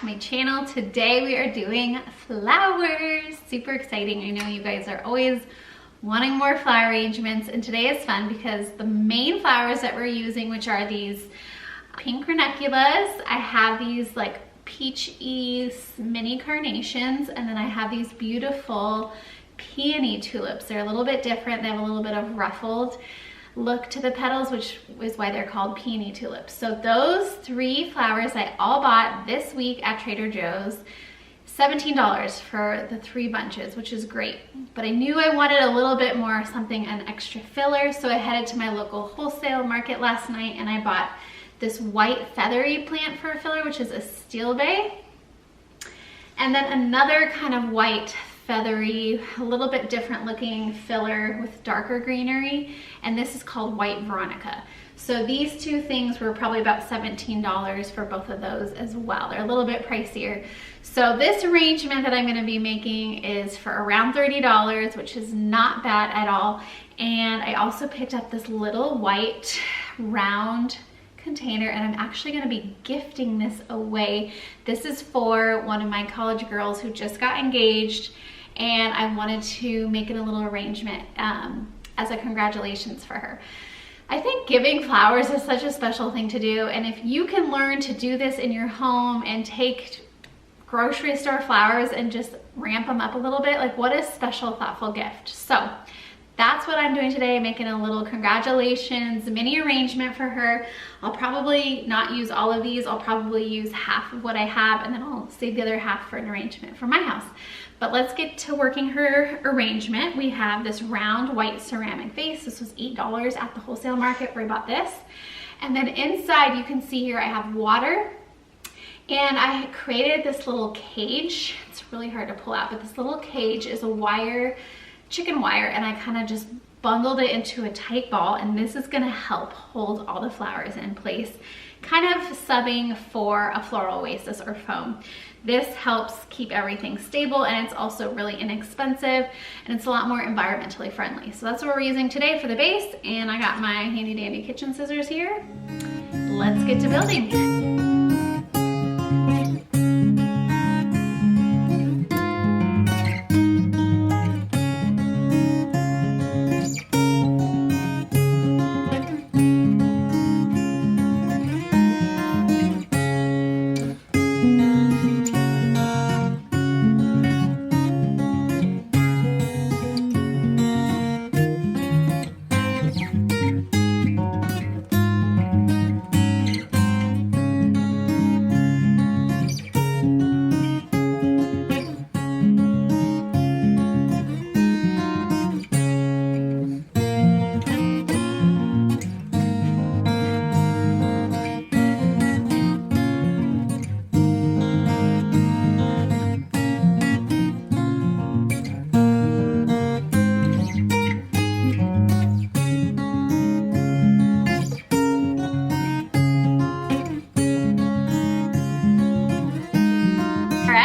to my channel. Today we are doing flowers. Super exciting. I know you guys are always wanting more flower arrangements, and today is fun because the main flowers that we're using, which are these pink ranunculus, I have these like peachy mini carnations, and then I have these beautiful peony tulips. They're a little bit different. They have a little bit of ruffled look to the petals, which is why they're called peony tulips. So those three flowers I all bought this week at Trader Joe's. $17 for the 3 bunches, which is great. But I knew I wanted a little bit more, something, an extra filler, so I headed to my local wholesale market last night and I bought this white feathery plant for a filler, which is a steel bay. And then another kind of white feathery, a little bit different looking filler with darker greenery, and this is called white veronica. So these two things were probably about $17 for both of those as well. They're a little bit pricier. So this arrangement that I'm going to be making is for around $30, which is not bad at all. And I also picked up this little white round container, and I'm actually going to be gifting this away. This is for one of my college girls who just got engaged, and I wanted to make it a little arrangement as a congratulations for her. I think giving flowers is such a special thing to do, and if you can learn to do this in your home and take grocery store flowers and just ramp them up a little bit, like what a special, thoughtful gift. So that's what I'm doing today, making a little congratulations mini arrangement for her. I'll probably not use all of these. I'll probably use half of what I have, and then I'll save the other half for an arrangement for my house. But let's get to working her arrangement. We have this round white ceramic vase. This was $8 at the wholesale market where I bought this. And then inside you can see here I have water, and I created this little cage. It's really hard to pull out, but this little cage is a wire, chicken wire, and I kind of just bundled it into a tight ball, and this is gonna help hold all the flowers in place, kind of subbing for a floral oasis or foam. This helps keep everything stable, and it's also really inexpensive, and it's a lot more environmentally friendly. So that's what we're using today for the base, and I got my handy dandy kitchen scissors here. Let's get to building.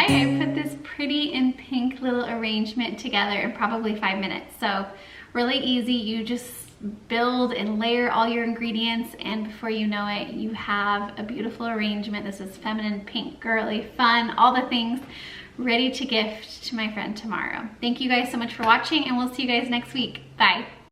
I put this pretty and pink little arrangement together in probably 5 minutes. So really easy. You just build and layer all your ingredients, and before you know it, you have a beautiful arrangement. This is feminine, pink, girly, fun, all the things, ready to gift to my friend tomorrow. Thank you guys so much for watching, and we'll see you guys next week. Bye.